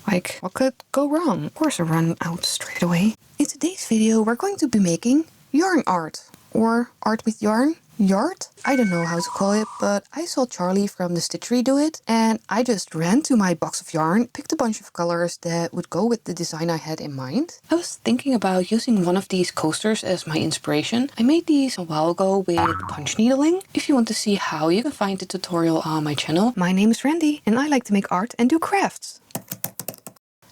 Like, what could go wrong? Of course I run out straight away. In today's video, we're going to be making yarn art. Or art with yarn. Yard? I don't know how to call it, but I saw Charlie from the Stitchery do it, and I just ran to my box of yarn, picked a bunch of colors that would go with the design I had in mind. I was thinking about using one of these coasters as my inspiration. I made these a while ago with punch needling. If you want to see how, you can find the tutorial on my channel. My name is Randy, and I like to make art and do crafts.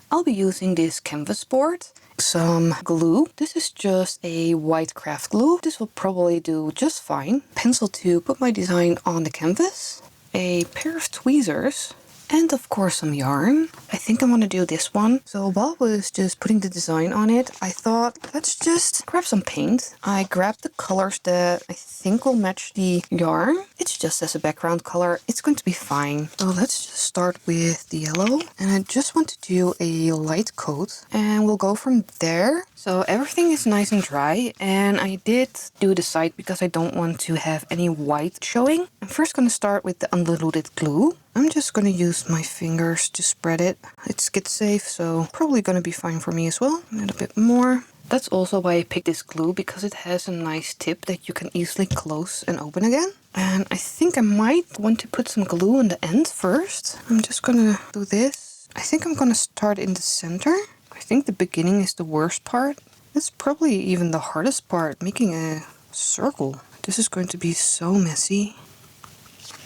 I'll be using this canvas board, some glue. This is just a white craft glue. This will probably do just fine. Pencil to put my design on the canvas. A pair of tweezers. And of course some yarn. I think I want to do this one. So while I was just putting the design on it, I thought, let's just grab some paint. I grabbed the colors that I think will match the yarn. It's just as a background color. It's going to be fine. So let's just start with the yellow. And I just want to do a light coat. And we'll go from there. So everything is nice and dry. And I did do the side because I don't want to have any white showing. I'm first going to start with the undiluted glue. I'm just going to use my fingers to spread it. It's skid safe, so probably going to be fine for me as well. A little bit more. That's also why I picked this glue, because it has a nice tip that you can easily close and open again. And I think I might want to put some glue on the end first. I'm just going to do this. I think I'm going to start in the center. I think the beginning is the worst part. It's probably even the hardest part, making a circle. This is going to be so messy.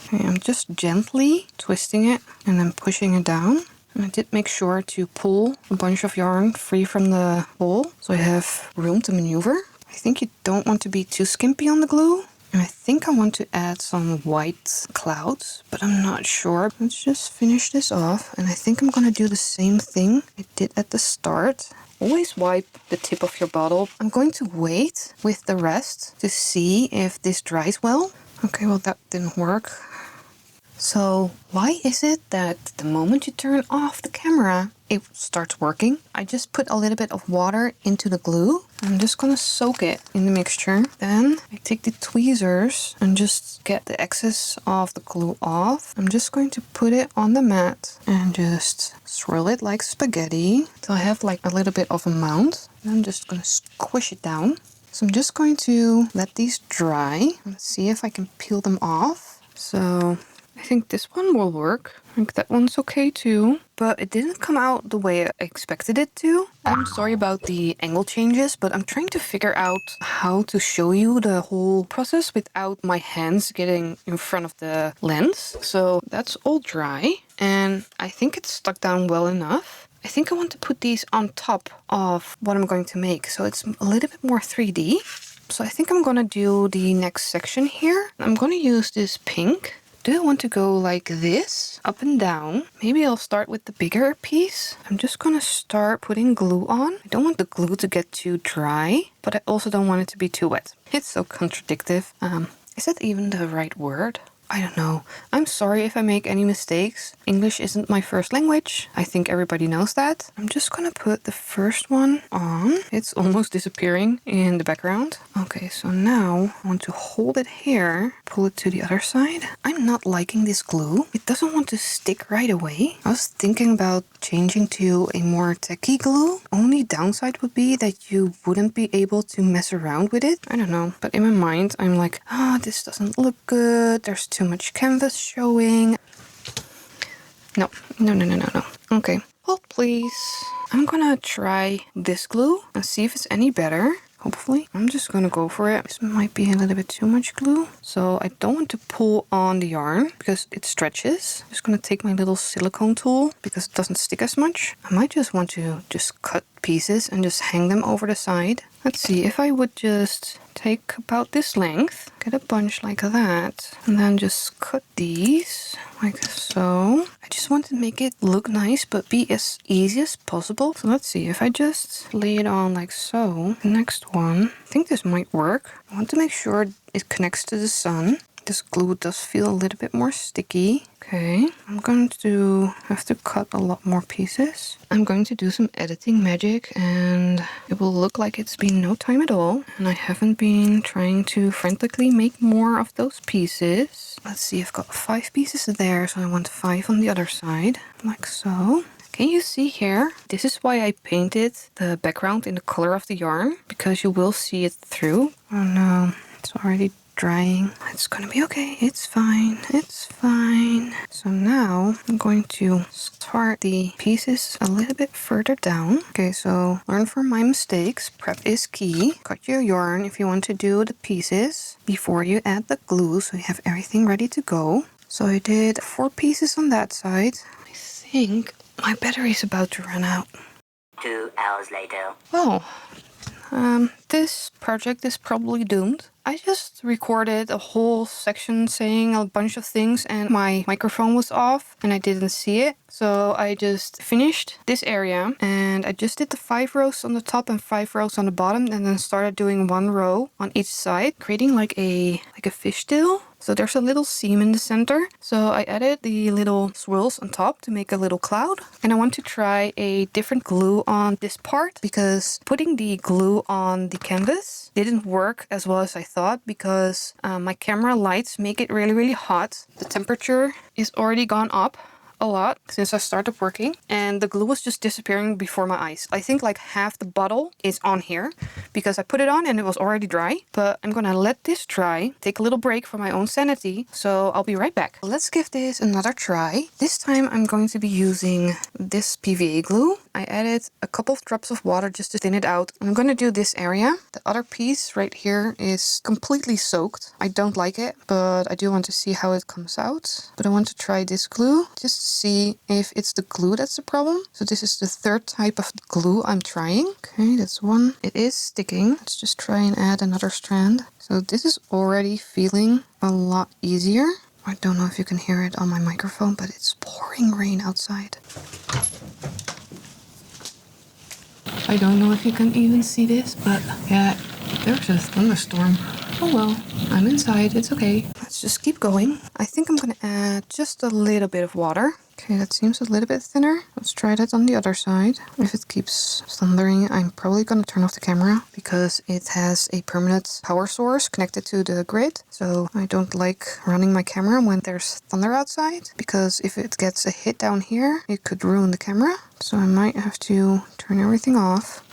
Okay, I'm just gently twisting it and then pushing it down. And I did make sure to pull a bunch of yarn free from the hole, so I have room to maneuver. I think you don't want to be too skimpy on the glue. And I think I want to add some white clouds, but I'm not sure. Let's just finish this off. And I think I'm going to do the same thing I did at the start. Always wipe the tip of your bottle. I'm going to wait with the rest to see if this dries well. Okay, well that didn't work. So why is it that the moment you turn off the camera, it starts working? I just put a little bit of water into the glue. I'm just going to soak it in the mixture. Then I take the tweezers and just get the excess of the glue off. I'm just going to put it on the mat and just swirl it like spaghetti. So I have like a little bit of a mound. And I'm just going to squish it down. So I'm just going to let these dry and see if I can peel them off. So I think this one will work. I think that one's okay too. But it didn't come out the way I expected it to. I'm sorry about the angle changes, but I'm trying to figure out how to show you the whole process without my hands getting in front of the lens. So that's all dry. And I think it's stuck down well enough. I think I want to put these on top of what I'm going to make. So it's a little bit more 3D. So I think I'm going to do the next section here. I'm going to use this pink. Do I want to go like this, up and down? Maybe I'll start with the bigger piece. I'm just gonna start putting glue on. I don't want the glue to get too dry, but I also don't want it to be too wet. It's so contradictive. Is that even the right word? I don't know. I'm sorry if I make any mistakes. English isn't my first language. I think everybody knows that. I'm just gonna put the first one on. It's almost disappearing in the background. Okay, so now I want to hold it here, pull it to the other side. I'm not liking this glue. It doesn't want to stick right away. I was thinking about changing to a more tacky glue. Only downside would be that you wouldn't be able to mess around with it. I don't know. But in my mind, I'm like, this doesn't look good. There's too much canvas showing. No. Okay, hold please. I'm gonna try this glue and see if it's any better. Hopefully. I'm just gonna go for it. This might be a little bit too much glue. So I don't want to pull on the yarn because it stretches. I'm just gonna take my little silicone tool because it doesn't stick as much. I might just want to just cut pieces and just hang them over the side. Let's see, if I would just take about this length, get a bunch like that, and then just cut these like so. I just want to make it look nice but be as easy as possible. So let's see, if I just lay it on like so, the next one, I think this might work. I want to make sure it connects to the sun. This glue does feel a little bit more sticky. Okay, I'm going to have to cut a lot more pieces. I'm going to do some editing magic and it will look like it's been no time at all. And I haven't been trying to frantically make more of those pieces. Let's see, I've got 5 pieces there, so I want 5 on the other side, like so. Can you see here? This is why I painted the background in the color of the yarn, because you will see it through. Oh no, it's already drying. It's gonna be okay. It's fine. It's fine. So now I'm going to start the pieces a little bit further down. Okay, so learn from my mistakes. Prep is key. Cut your yarn if you want to do the pieces before you add the glue, so you have everything ready to go. So I did 4 pieces on that side. I think my battery's about to run out. 2 hours later. Well, this project is probably doomed. I just recorded a whole section saying a bunch of things and my microphone was off and I didn't see it. So I just finished this area and I just did the 5 rows on the top and 5 rows on the bottom, and then started doing 1 row on each side, creating like a fishtail. So there's a little seam in the center. So I added the little swirls on top to make a little cloud. And I want to try a different glue on this part, because putting the glue on the canvas didn't work as well as I thought, because my camera lights make it really, really hot. The temperature is already gone up a lot since I started working, and the glue was just disappearing before my eyes. I think like half the bottle is on here because I put it on and it was already dry, but I'm gonna let this dry, take a little break for my own sanity, so I'll be right back. Let's give this another try. This time I'm going to be using this PVA glue. I added a couple of drops of water just to thin it out. I'm gonna do this area. The other piece right here is completely soaked. I don't like it, but I do want to see how it comes out. But I want to try this glue just to see if it's the glue that's the problem. So this is the 3rd type of glue I'm trying. Okay, that's one. It is sticking. Let's just try and add another strand. So this is already feeling a lot easier. I don't know if you can hear it on my microphone, but it's pouring rain outside. I don't know if you can even see this, but yeah, there's a thunderstorm. Oh well, I'm inside, it's okay. Let's just keep going. I think I'm gonna add just a little bit of water. Okay, that seems a little bit thinner. Let's try that on the other side. If it keeps thundering, I'm probably gonna turn off the camera because it has a permanent power source connected to the grid. So I don't like running my camera when there's thunder outside, because if it gets a hit down here, it could ruin the camera. So I might have to turn everything off.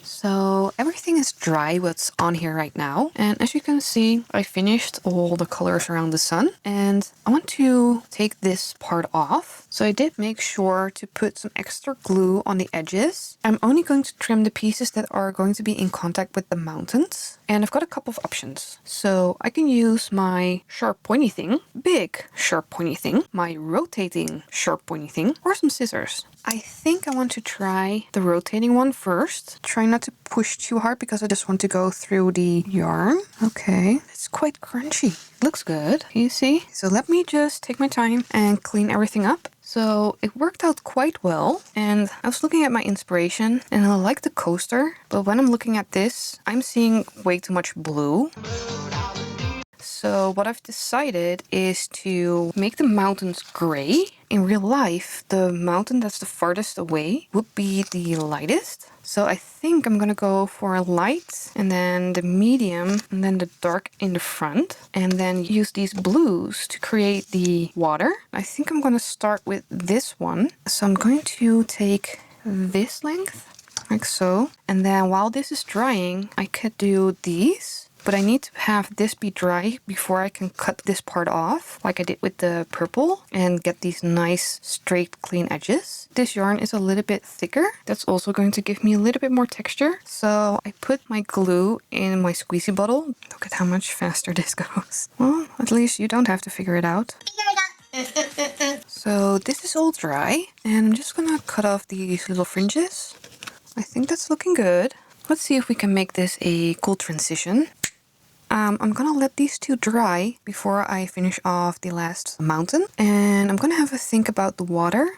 So everything is dry, what's on here right now. And as you can see, I finished all the colors around the sun. And I want to take this part off. So I did make sure to put some extra glue on the edges. I'm only going to trim the pieces that are going to be in contact with the mountains. And I've got a couple of options. So I can use my sharp pointy thing, big sharp pointy thing, my rotating sharp pointy thing, or some scissors. I think I want to try the rotating one first. Try not to push too hard because I just want to go through the yarn. Okay, it's quite crunchy. Looks good. Can you see? So let me just take my time and clean everything up. So it worked out quite well, and I was looking at my inspiration and I like the coaster, but when I'm looking at this, I'm seeing way too much blue. So what I've decided is to make the mountains gray. In real life, the mountain that's the farthest away would be the lightest. So I think I'm gonna go for a light, and then the medium, and then the dark in the front, and then use these blues to create the water. I think I'm gonna start with this one. So I'm going to take this length, like so, and then while this is drying, I could do these. But I need to have this be dry before I can cut this part off, like I did with the purple, and get these nice straight clean edges. This yarn is a little bit thicker. That's also going to give me a little bit more texture. So I put my glue in my squeezy bottle. Look at how much faster this goes. Well, at least you don't have to figure it out. So this is all dry, and I'm just gonna cut off these little fringes. I think that's looking good. Let's see if we can make this a cool transition. I'm gonna let these two dry before I finish off the last mountain, and I'm gonna have a think about the water.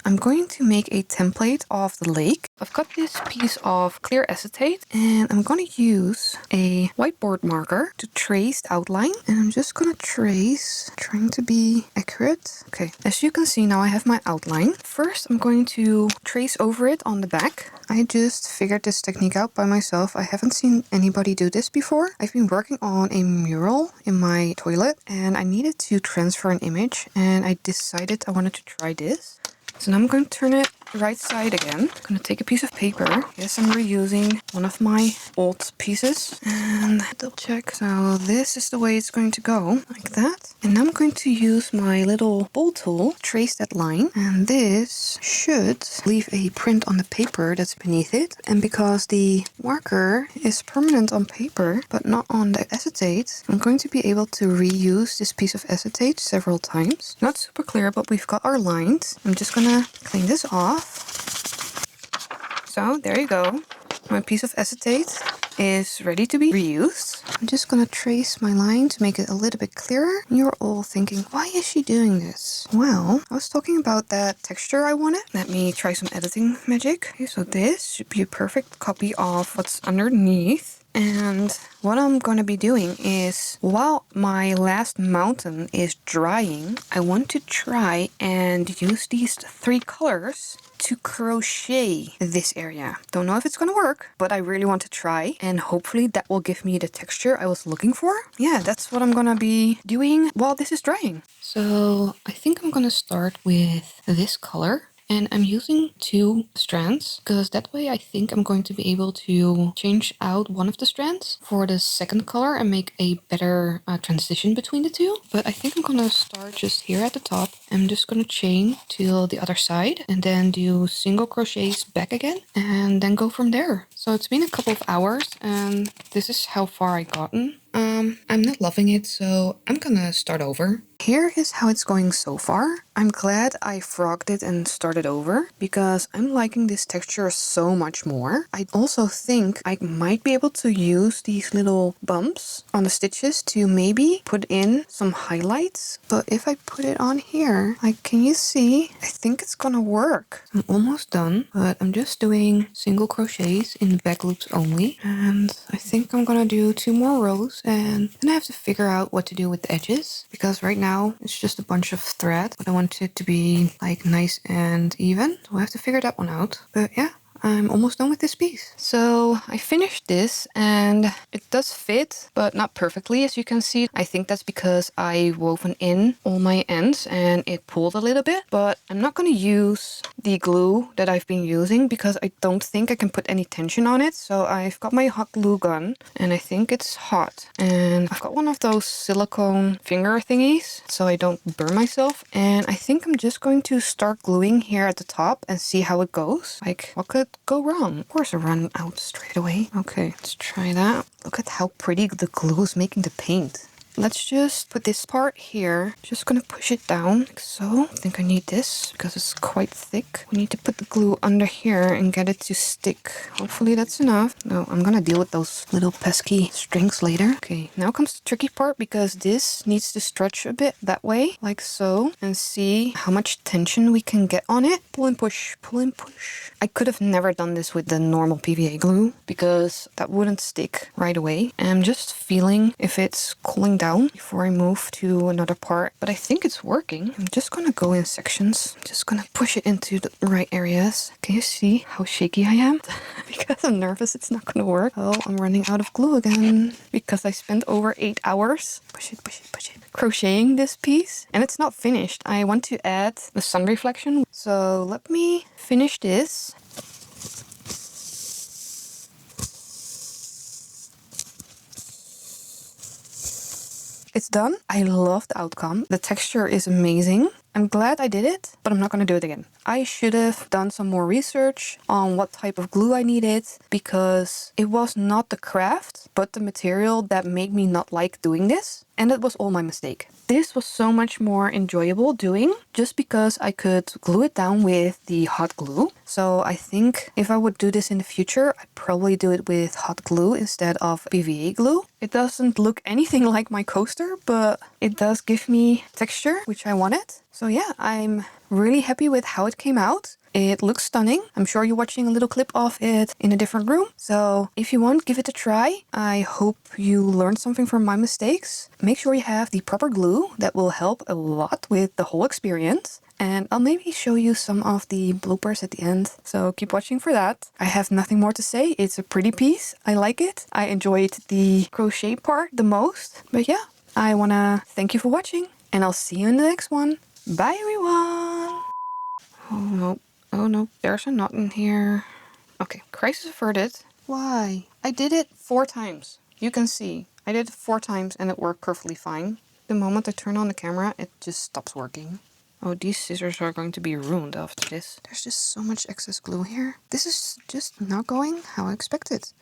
I'm going to make a template of the lake. I've got this piece of clear acetate and I'm going to use a whiteboard marker to trace the outline. And I'm just going to trace, trying to be accurate. Okay, as you can see now I have my outline. First I'm going to trace over it on the back. I just figured this technique out by myself. I haven't seen anybody do this before. I've been working on a mural in my toilet and I needed to transfer an image and I decided I wanted to try this. So now I'm going to turn it the right side again. I'm going to take a piece of paper. Yes, I'm reusing one of my old pieces. And double check. So this is the way it's going to go, like that. And now I'm going to use my little bowl tool, trace that line. And this should leave a print on the paper that's beneath it. And because the marker is permanent on paper, but not on the acetate, I'm going to be able to reuse this piece of acetate several times. Not super clear, but we've got our lines. I'm just going to clean this off. So there you go. My piece of acetate is ready to be reused. I'm just gonna trace my line to make it a little bit clearer. You're all thinking, why is she doing this? Well, I was talking about that texture I wanted. Let me try some editing magic. Okay, so this should be a perfect copy of what's underneath. And what I'm going to be doing is, while my last mountain is drying, I want to try and use these 3 colors to crochet this area. Don't know if it's going to work, but I really want to try. And hopefully that will give me the texture I was looking for. Yeah, that's what I'm going to be doing while this is drying. So I think I'm going to start with this color. And I'm using 2 strands because that way I think I'm going to be able to change out one of the strands for the second color and make a better transition between the 2. But I think I'm going to start just here at the top. I'm just going to chain to the other side and then do single crochets back again and then go from there. So it's been a couple of hours and this is how far I gotten. I'm not loving it, so I'm gonna start over. Here is how it's going so far. I'm glad I frogged it and started over because I'm liking this texture so much more. I also think I might be able to use these little bumps on the stitches to maybe put in some highlights. But if I put it on here, like, can you see? I think it's gonna work. I'm almost done, but I'm just doing single crochets in the back loops only. And I think I'm gonna do 2 more rows and then I have to figure out what to do with the edges because right now it's just a bunch of thread, but I want it to be like nice and even. So I have to figure that one out. But yeah, I'm almost done with this piece. So I finished this and it does fit, but not perfectly as you can see. I think that's because I woven in all my ends and it pulled a little bit, but I'm not going to use the glue that I've been using because I don't think I can put any tension on it. So I've got my hot glue gun and I think it's hot. And I've got one of those silicone finger thingies so I don't burn myself. And I think I'm just going to start gluing here at the top and see how it goes. Like, what could go wrong? Of course, I run out straight away. Okay, let's try that. Look at how pretty the glue is making the paint. Let's just put this part here. Just gonna push it down like so. I think I need this because it's quite thick. We need to put the glue under here and get it to stick. Hopefully that's enough. No, I'm gonna deal with those little pesky strings later. Okay, now comes the tricky part because this needs to stretch a bit that way, like so, and see how much tension we can get on it. Pull and push, pull and push. I could have never done this with the normal PVA glue because that wouldn't stick right away. And I'm just feeling if it's cooling down before I move to another part, but I think it's working. I'm just gonna go in sections. I'm just gonna push it into the right areas. Can you see how shaky I am? Because I'm nervous it's not gonna work. Oh, I'm running out of glue again because I spent over 8 hours push it, crocheting this piece and it's not finished. I want to add the sun reflection, so let me finish this. It's done. I love the outcome. The texture is amazing. I'm glad I did it, but I'm not going to do it again. I should have done some more research on what type of glue I needed because it was not the craft, but the material that made me not like doing this. and it was all my mistake. This was so much more enjoyable doing just because I could glue it down with the hot glue. So I think if I would do this in the future, I'd probably do it with hot glue instead of PVA glue. It doesn't look anything like my coaster, but it does give me texture, which I wanted. So yeah, I'm really happy with how it came out. It looks stunning. I'm sure you're watching a little clip of it in a different room. So if you want, give it a try. I hope you learned something from my mistakes. Make sure you have the proper glue. That will help a lot with the whole experience. And I'll maybe show you some of the bloopers at the end. So keep watching for that. I have nothing more to say. It's a pretty piece. I like it. I enjoyed the crochet part the most. But yeah, I want to thank you for watching. And I'll see you in the next one. Bye everyone. Oh no. Oh no, there's a knot in here. Okay, crisis averted. Why? I did it 4 times. You can see. I did it 4 times and it worked perfectly fine. The moment I turn on the camera, it just stops working. Oh, these scissors are going to be ruined after this. There's just so much excess glue here. This is just not going how I expected.